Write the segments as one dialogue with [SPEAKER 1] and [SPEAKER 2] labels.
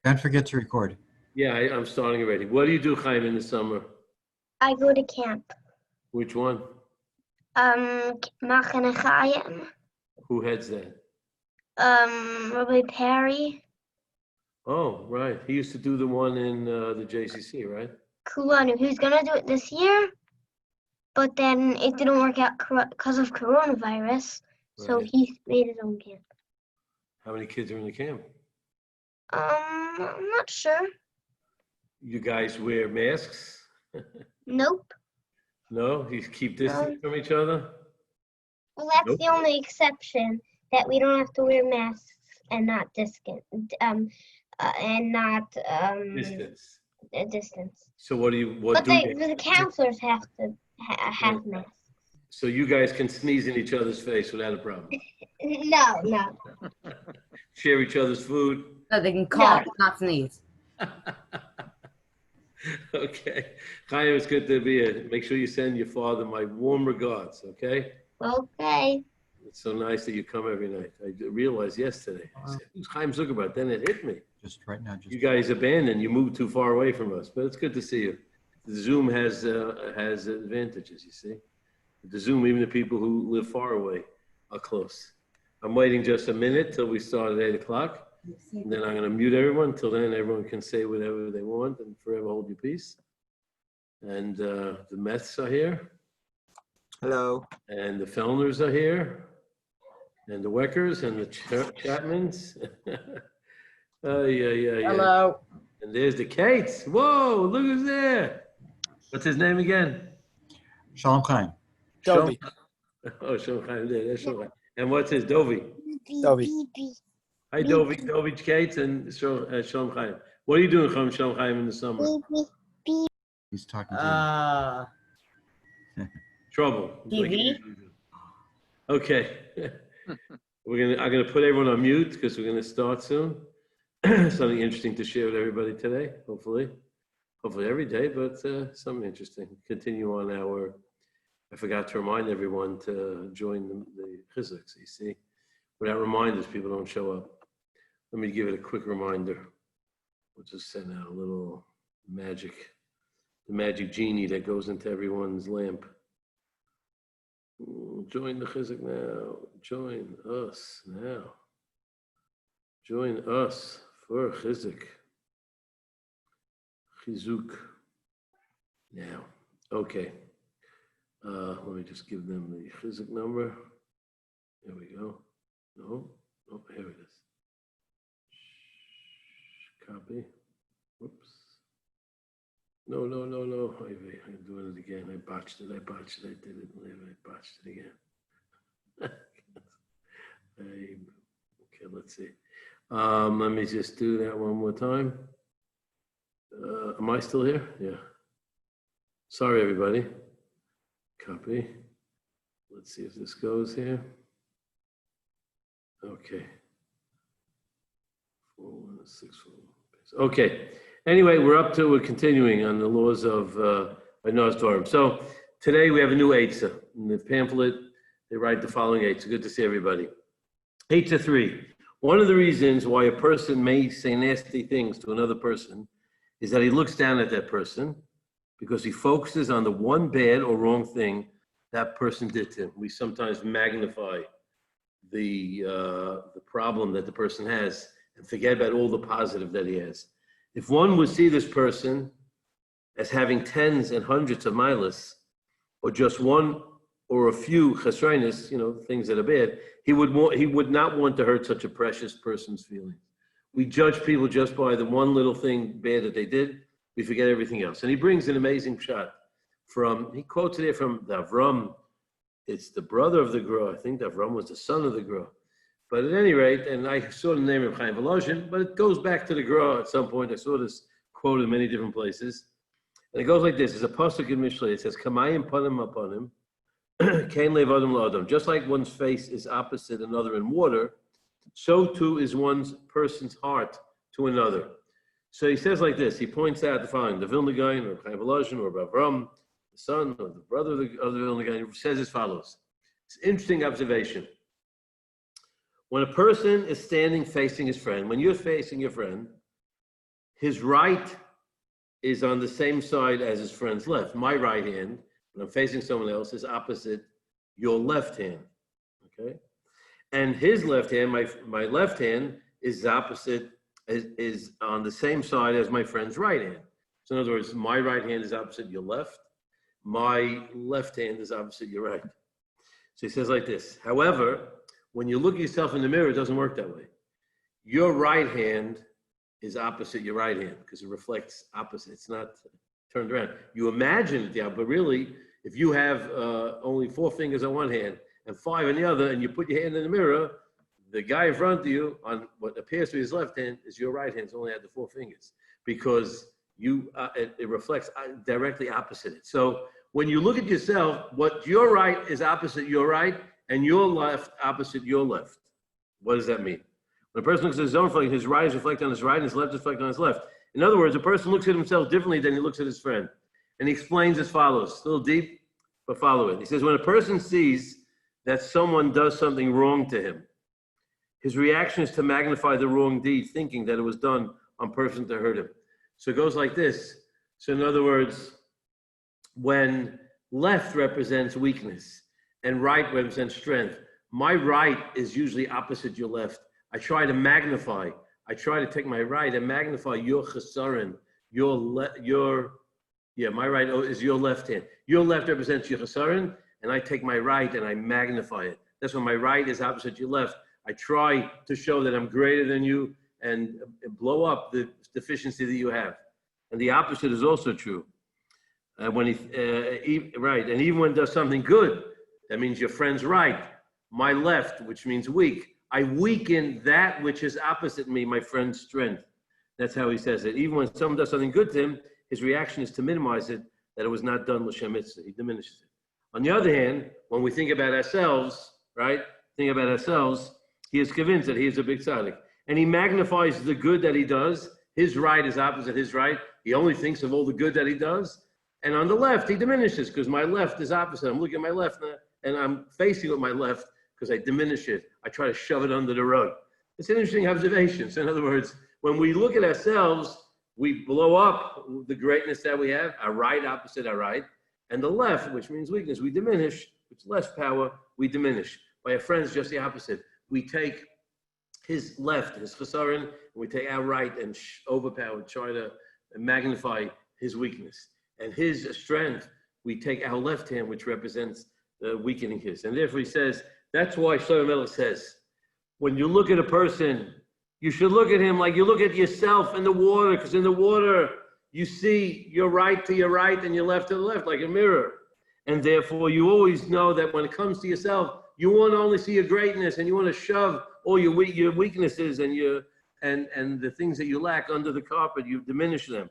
[SPEAKER 1] Don't forget to record.
[SPEAKER 2] Yeah, I'm starting already. What do you do, Chaim, in the summer?
[SPEAKER 3] I go to camp.
[SPEAKER 2] Which one?
[SPEAKER 3] Machane Chaim.
[SPEAKER 2] Who heads that?
[SPEAKER 3] Rabbi Perry.
[SPEAKER 2] Oh, right. He used to do the one in the JCC, right?
[SPEAKER 3] Kulanu. He was gonna do it this year, but then it didn't work out because of coronavirus. So
[SPEAKER 2] Right.
[SPEAKER 3] he made his own camp.
[SPEAKER 2] How many kids are in the camp?
[SPEAKER 3] I'm not sure.
[SPEAKER 2] You guys wear masks?
[SPEAKER 3] Nope.
[SPEAKER 2] No? You keep distance from each other?
[SPEAKER 3] Well, that's
[SPEAKER 2] Nope.
[SPEAKER 3] the only exception, that we don't have to wear masks and not distance.
[SPEAKER 2] Distance.
[SPEAKER 3] Distance.
[SPEAKER 2] So what do
[SPEAKER 3] But
[SPEAKER 2] you?
[SPEAKER 3] the counselors have to have masks.
[SPEAKER 2] So you guys can sneeze in each other's face without a problem.
[SPEAKER 3] No.
[SPEAKER 2] Share each other's food.
[SPEAKER 4] So they can cough, not sneeze.
[SPEAKER 2] Okay. Chaim, it's good to be here. Make sure you send your father my warm regards, okay?
[SPEAKER 3] Okay.
[SPEAKER 2] It's so nice that you come every night. I realized yesterday. I said, who's Chaim Zuckerberg? Then it hit me.
[SPEAKER 1] Just right now.
[SPEAKER 2] You guys abandoned. You moved too far away from us. But it's good to see you. The Zoom has advantages, you see. The Zoom, even the people who live far away are close. I'm waiting just a minute till we start at 8 o'clock. And then I'm going to mute everyone. Till then, everyone can say whatever they want and forever hold your peace. And the Meths are here.
[SPEAKER 5] Hello.
[SPEAKER 2] And the Fellners are here. And the Weckers and the Chapmans. Yeah.
[SPEAKER 4] Hello.
[SPEAKER 2] And there's the Kates. Whoa, look who's there. What's his name again?
[SPEAKER 1] Shalom Chaim.
[SPEAKER 5] Dovey.
[SPEAKER 2] Oh, Shalom Chaim. There's Shalom Chaim. And what's his? Dovey.
[SPEAKER 5] Dovey.
[SPEAKER 2] Hi, Dovey. Dovey, Kates, and Shalom Chaim. What are you doing, Shalom Chaim, in the summer?
[SPEAKER 1] He's talking to
[SPEAKER 2] Trouble.
[SPEAKER 4] TV.
[SPEAKER 2] Okay. I'm gonna put everyone on mute because we're gonna start soon. Something interesting to share with everybody today, hopefully every day, but something interesting. Continue on I forgot to remind everyone to join the Chizuk. You see, without reminders, people don't show up. Let me give it a quick reminder. We'll just send out a little the magic genie that goes into everyone's lamp. Join the Chizuk now. Join us now. Join us for Chizuk. Chizuk now. Okay. Let me just give them the Chizuk number. There we go. No, here it is. Copy. Whoops. No. I'm doing it again. I botched it. I did it. I botched it again. Okay, let's see. Let me just do that one more time. Am I still here? Yeah. Sorry, everybody. Copy. Let's see if this goes here. Okay. 416. Okay. Anyway, we're continuing on the laws of Noah's Dvar. So today we have a new Eitzah. In the pamphlet, they write the following Eitzah. Good to see everybody. Eitzah 3. One of the reasons why a person may say nasty things to another person is that he looks down at that person because he focuses on the one bad or wrong thing that person did to him. We sometimes magnify the problem that the person has and forget about all the positive that he has. If one would see this person as having tens and hundreds of milas, or just one or a few chesronis, things that are bad, he would not want to hurt such a precious person's feelings. We judge people just by the one little thing bad that they did. We forget everything else. And he brings an amazing shot he quotes it here from Davram. It's the brother of the Gra. I think Davram was the son of the Gra. But at any rate, and I saw the name of Chaim Volozhin, but it goes back to the Gra at some point. I saw this quote in many different places. And it goes like this. It's a pasuk in Mishlei. It says, Kamayim panim upon him, kain lev adam la'adam. Just like one's face is opposite another in water, so too is one's person's heart to another. So he says like this. He points out the following. The Vilna Gaon, or Chaim Volozhin, or Avram, the son or the brother of the Vilna Gaon, says as follows. It's an interesting observation. When a person is standing facing his friend, when you're facing your friend, his right is on the same side as his friend's left. My right hand, when I'm facing someone else, is opposite your left hand, okay? And his left hand, my left hand, is opposite, is on the same side as my friend's right hand. So in other words, my right hand is opposite your left. My left hand is opposite your right. So he says like this. However, when you look at yourself in the mirror, it doesn't work that way. Your right hand is opposite your right hand because it reflects opposite. It's not turned around. You imagine it, yeah, but really, if you have only 4 fingers on one hand and 5 on the other, and you put your hand in the mirror, the guy in front of you on what appears to be his left hand is your right hand. It's only had the 4 fingers because it reflects directly opposite it. So when you look at yourself, what your right is opposite your right, and your left opposite your left. What does that mean? When a person looks at his own reflection, his right is reflected on his right, and his left is reflected on his left. In other words, a person looks at himself differently than he looks at his friend. And he explains as follows, a little deep, but follow it. He says, when a person sees that someone does something wrong to him, his reaction is to magnify the wrong deed, thinking that it was done on purpose to hurt him. So it goes like this. So in other words, when left represents weakness and right represents strength, my right is usually opposite your left. I try to magnify. I try to take my right and magnify your chesaron, my right is your left hand. Your left represents your chesaron, and I take my right and I magnify it. That's when my right is opposite your left. I try to show that I'm greater than you and blow up the deficiency that you have. And the opposite is also true. When right, and even when it does something good, that means your friend's right. My left, which means weak. I weaken that which is opposite me, my friend's strength. That's how he says it. Even when someone does something good to him, his reaction is to minimize it, that it was not done l'shem mitzvah. He diminishes it. On the other hand, when we think about ourselves, right? Think about ourselves, he is convinced that he is a big tzaddik. And he magnifies the good that he does. His right is opposite his right. He only thinks of all the good that he does. And on the left, he diminishes because my left is opposite. I'm looking at my left now, and I'm facing with my left because I diminish it. I try to shove it under the rug. It's an interesting observation. So in other words, when we look at ourselves, we blow up the greatness that we have, our right opposite our right, and the left, which means weakness, we diminish, which is less power, we diminish. By a friend's just the opposite. We take his left, his chesaron, and we take our right and overpower, try to magnify his weakness. And his strength, we take our left hand, which represents weakening his. And therefore he says, that's why Shlomo Melech says, when you look at a person, you should look at him like you look at yourself in the water, because in the water, you see your right to your right and your left to the left, like a mirror. And therefore, you always know that when it comes to yourself, you want to only see your greatness, and you want to shove all your weaknesses and the things that you lack under the carpet. You diminish them.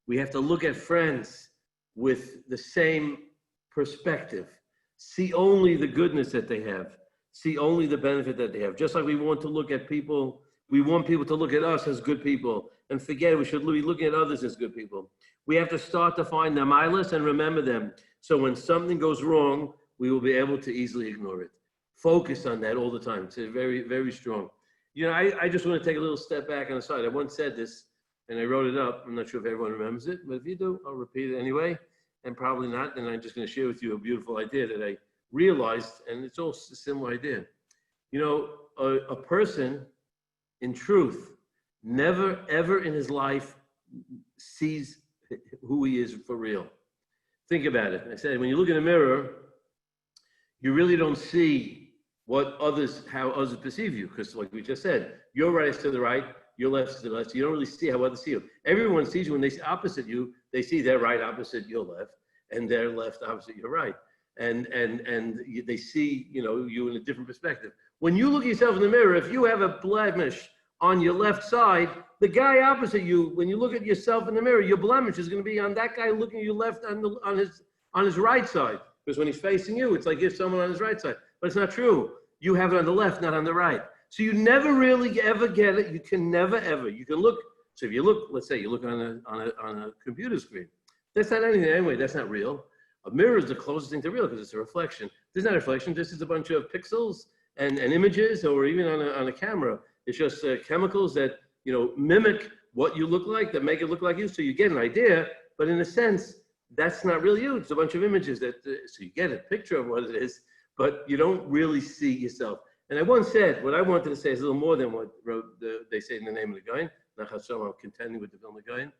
[SPEAKER 2] We have to look at friends with the same perspective. See only the goodness that they have. See only the benefit that they have. Just like we want to look at people, we want people to look at us as good people and forget it. We should be looking at others as good people. We have to start to find their milas and remember them. So when something goes wrong, we will be able to easily ignore it. Focus on that all the time. It's very, very strong. You know, I just want to take a little step back on the side. I once said this, and I wrote it up. I'm not sure if everyone remembers it, but if you do, I'll repeat it anyway. And probably not. And I'm just going to share with you a beautiful idea that I realized, and it's all a similar idea. You know, a person, in truth, never, ever in his life sees who he is for real. Think about it. I said, when you look in the mirror, you really don't see how others perceive you. Because like we just said, your right is to the right, your left is to the left. So you don't really see how others see you. Everyone sees you when they see opposite you, they see their right opposite your left and their left opposite your right. And they see, you in a different perspective. When you look at yourself in the mirror, if you have a blemish on your left side, the guy opposite you, when you look at yourself in the mirror, your blemish is going to be on that guy looking at you left on his right side. Because when he's facing you, it's like if someone on his right side. But it's not true. You have it on the left, not on the right. So you never really ever get it. You can never ever. You can look. So if you look, let's say you look on a computer screen. That's not anything anyway. That's not real. A mirror is the closest thing to real because it's a reflection. This is not a reflection. This is a bunch of pixels and images, or even on a camera. It's just chemicals that mimic what you look like that make it look like you, so you get an idea, but in a sense, that's not really you. It's a bunch of images that, so you get a picture of what it is, but you don't really see yourself. And I once said, what I wanted to say is a little more than what they say in the name of the Gaon. I'm contending with the Vilna Gaon.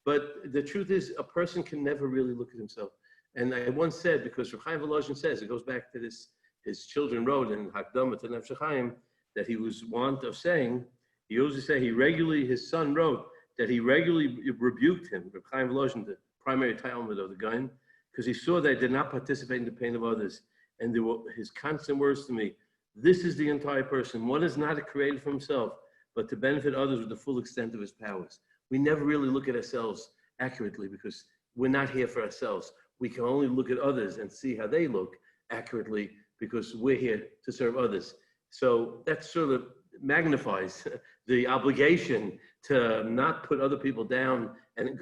[SPEAKER 2] But the truth is, a person can never really look at himself. And I once said, because Reb Chaim Volozhin says, it goes back to this, his children wrote in Hakdama to Nefesh Chaim, that he was wont of saying, he used to say, his son wrote, that he regularly rebuked him, Reb Chaim Volozhin, the primary Talmud of the Gaon, because he saw that he did not participate in the pain of others. And there were his constant words to me, this is the entire person. One is not created for himself, but to benefit others with the full extent of his powers. We never really look at ourselves accurately because we're not here for ourselves. We can only look at others and see how they look accurately because we're here to serve others. So that sort of magnifies the obligation to not put other people down and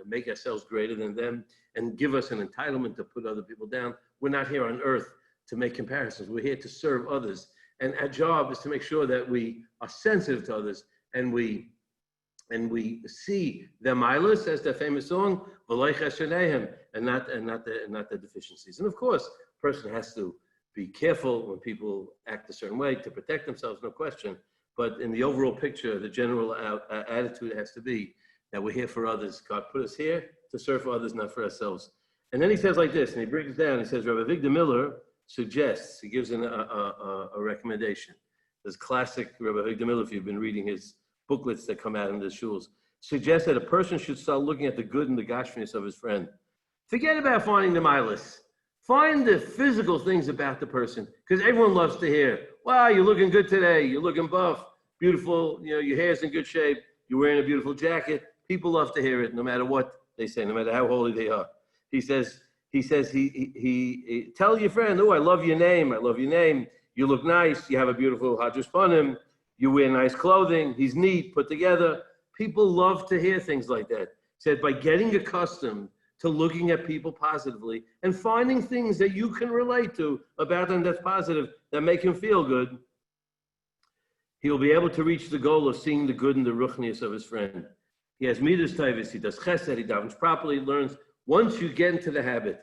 [SPEAKER 2] make ourselves greater than them and give us an entitlement to put other people down. We're not here on earth to make comparisons. We're here to serve others. And our job is to make sure that we are sensitive to others and we see their milas, as their famous song, and not the deficiencies. And of course, a person has to be careful when people act a certain way to protect themselves, no question. But in the overall picture, the general attitude has to be that we're here for others. God put us here to serve for others, not for ourselves. And then he says like this, and he brings it down. He says, Rabbi Victor Miller suggests, he gives a recommendation. This classic Rabbi Victor Miller, if you've been reading his booklets that come out in the shuls, suggests that a person should start looking at the good and the gashmius of his friend. Forget about finding the milas. Find the physical things about the person, because everyone loves to hear, wow, you're looking good today, you're looking buff, beautiful, your hair's in good shape, you're wearing a beautiful jacket. People love to hear it, no matter what they say, no matter how holy they are. He says, tell your friend, oh, I love your name, you look nice, you have a beautiful hadras panim, you wear nice clothing, he's neat, put together. People love to hear things like that. He said, by getting accustomed to looking at people positively and finding things that you can relate to about them that's positive, that make him feel good, he'll be able to reach the goal of seeing the good and the ruchnius of his friend. He has midas tavis, he does chesed, he davens properly, he learns. Once you get into the habit,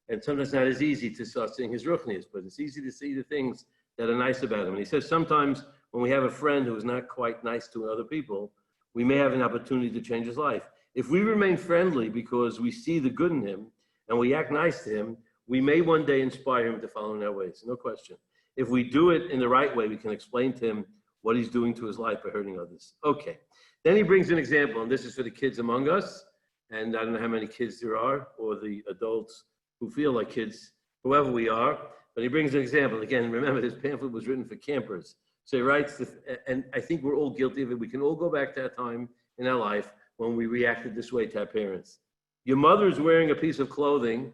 [SPEAKER 2] and sometimes not as easy to start seeing his ruchnius, but it's easy to see the things that are nice about him. And he says sometimes when we have a friend who is not quite nice to other people, we may have an opportunity to change his life. If we remain friendly because we see the good in him and we act nice to him, we may one day inspire him to follow in our ways, no question. If we do it in the right way, we can explain to him what he's doing to his life by hurting others. Okay. Then he brings an example, and this is for the kids among us, and I don't know how many kids there are, or the adults who feel like kids, whoever we are, but he brings an example. Again, remember, this pamphlet was written for campers. So he writes, and I think we're all guilty of it. We can all go back to that time in our life when we reacted this way to our parents. Your mother is wearing a piece of clothing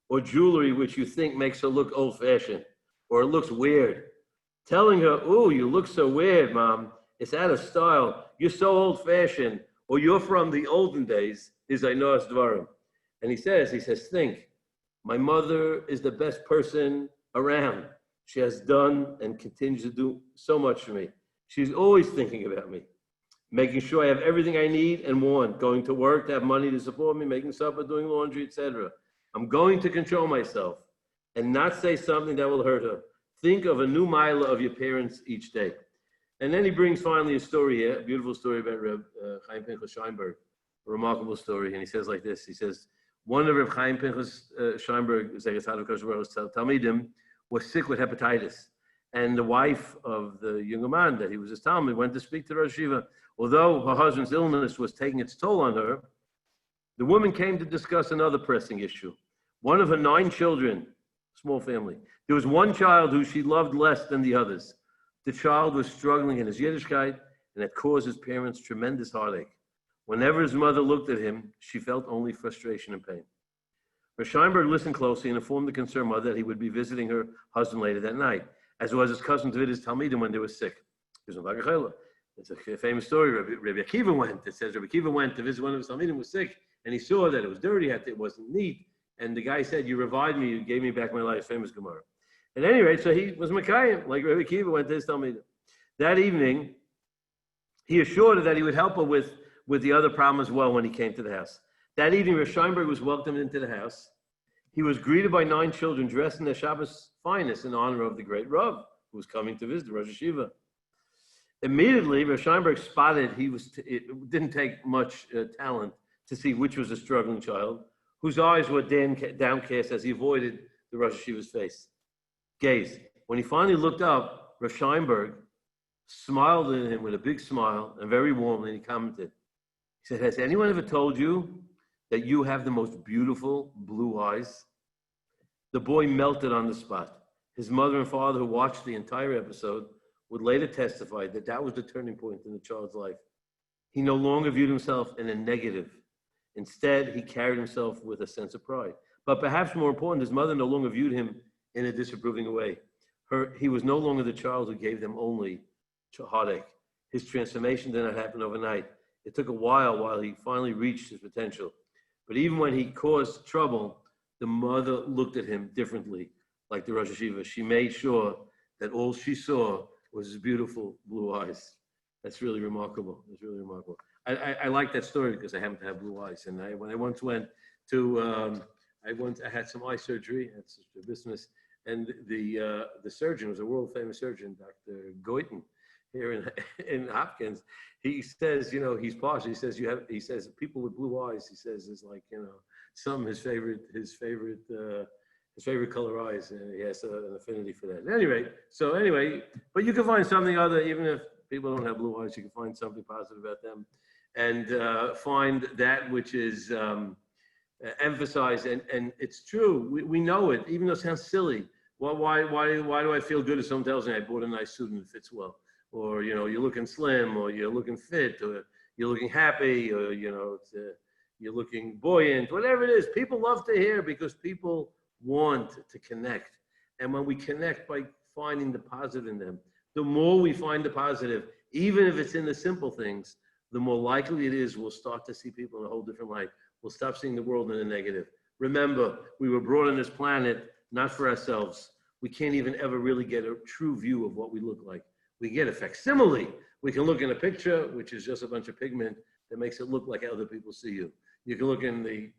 [SPEAKER 2] or jewelry which you think makes her look old-fashioned, or it looks weird. Telling her, oh, you look so weird, Mom. It's out of style. You're so old-fashioned, or you're from the olden days, is I know Dvar. And he says, think, my mother is the best person around. She has done and continues to do so much for me. She's always thinking about me, making sure I have everything I need and want, going to work to have money to support me, making supper, doing laundry, etc. I'm going to control myself and not say something that will hurt her. Think of a new mila of your parents each day. And then he brings finally a story here, a beautiful story about Reb Chaim Pinchas Scheinberg, a remarkable story. And he says like this, he says, one of Reb Chaim Pinchas Scheinberg, Talmidim, was sick with hepatitis. And the wife of the younger man that he was his Talmud went to speak to Rosh Yeshiva. Although her husband's illness was taking its toll on her, the woman came to discuss another pressing issue. One of her 9 children, small family, there was one child who she loved less than the others. The child was struggling in his Yiddishkeit, and it caused his parents tremendous heartache. Whenever his mother looked at him, she felt only frustration and pain. Rosh Scheinberg listened closely and informed the concerned mother that he would be visiting her husband later that night, as was his custom to visit his Talmidim when they were sick. It's a famous story. Rabbi Akiva went. It says Rabbi Akiva went to visit one of his Talmidim who was sick, and he saw that it was dirty, it wasn't neat. And the guy said, you revived me, you gave me back my life, famous Gemara. At any rate, so he was Mekayim, like Rabbi Akiva went to his Talmidim. That evening, He assured her that he would help her with the other problem as well when he came to the house. That evening, Rav Scheinberg was welcomed into the house. He was greeted by 9 children dressed in their Shabbos finest in honor of the great Rav who was coming to visit the Rosh Hashiva. Immediately, Rav Scheinberg spotted it didn't take much talent to see which was a struggling child, whose eyes were downcast as he avoided the Rosh Hashiva's gaze. When he finally looked up, Rav Scheinberg smiled at him with a big smile and very warmly, and he commented. He said, "Has anyone ever told you that you have the most beautiful blue eyes?" The boy melted on the spot. His mother and father, who watched the entire episode, would later testify that that was the turning point in the child's life. He no longer viewed himself in a negative. Instead, he carried himself with a sense of pride. But perhaps more important, his mother no longer viewed him in a disapproving way. He was no longer the child who gave them only heartache. His transformation did not happen overnight. It took a while he finally reached his potential. But even when he caused trouble, the mother looked at him differently, like the Rosh Hashiva. She made sure that all she saw was his beautiful blue eyes. That's really remarkable. It's really remarkable. I like that story because I happen to have blue eyes. And when I once went to, I had some eye surgery at Sister Business, and the surgeon was a world famous surgeon, Dr. Goiten, here in Hopkins. He says, he's partial. He says people with blue eyes, he says, is like, some his favorite color eyes, and he has an affinity for that. Anyway, but you can find something other, even if people don't have blue eyes, you can find something positive about them, and find that which is emphasized. And it's true. We know it, even though it sounds silly. Well, why do I feel good if someone tells me I bought a nice suit and it fits well? Or, you're looking slim, or you're looking fit, or you're looking happy, or, you're looking buoyant, whatever it is. People love to hear because people want to connect. And when we connect by finding the positive in them, the more we find the positive, even if it's in the simple things, the more likely it is we'll start to see people in a whole different light. We'll stop seeing the world in the negative. Remember, we were brought on this planet not for ourselves. We can't even ever really get a true view of what we look like. We get a facsimile. We can look in a picture, which is just a bunch of pigment that makes it look like other people see you. You can look in the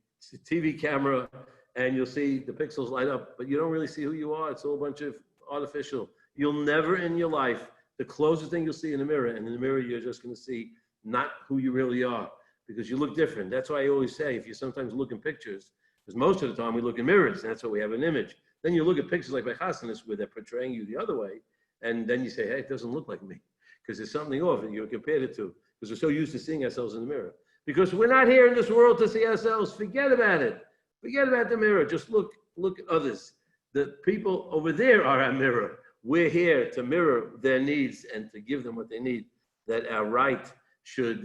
[SPEAKER 2] TV camera and you'll see the pixels light up, but you don't really see who you are. It's all a bunch of artificial. You'll never in your life, the closest thing you'll see in the mirror, and in the mirror you're just going to see not who you really are, because you look different. That's why I always say, if you sometimes look in pictures, because most of the time we look in mirrors, and that's why we have an image. Then you look at pictures like by Chassanis, where they're portraying you the other way, and then you say, hey, it doesn't look like me, because there's something off, and you're compared it to, because we're so used to seeing ourselves in the mirror. Because we're not here in this world to see ourselves. Forget about it. Forget about the mirror. Just look at others. The people over there are our mirror. We're here to mirror their needs and to give them what they need. That our right should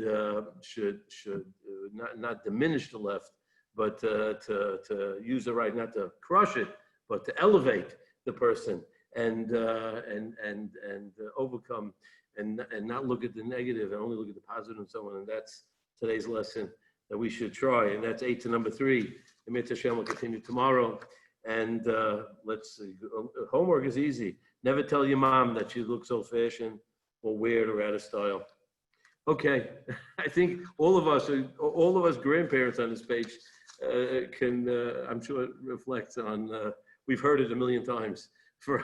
[SPEAKER 2] not diminish the left, but to use the right, not to crush it, but to elevate the person and overcome and not look at the negative and only look at the positive and so on. And that's today's lesson that we should try. And that's 8 to number 3. Emir Hashem will continue tomorrow. And let's see. Homework is easy. Never tell your mom that she looks old-fashioned or weird or out of style. Okay, I think all of us grandparents on this page can, I'm sure, reflect on. We've heard it a million times from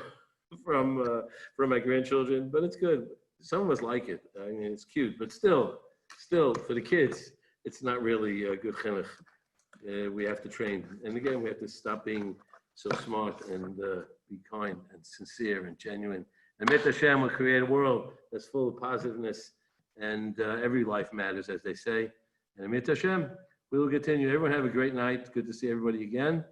[SPEAKER 2] my grandchildren, but it's good. Some of us like it. I mean, it's cute, but still, for the kids, it's not really good chinuch. We have to train, and again, we have to stop being so smart and be kind and sincere and genuine. And Met Hashem will create a world that's full of positiveness, and every life matters, as they say. And Met Hashem, we will continue. Everyone have a great night. Good to see everybody again.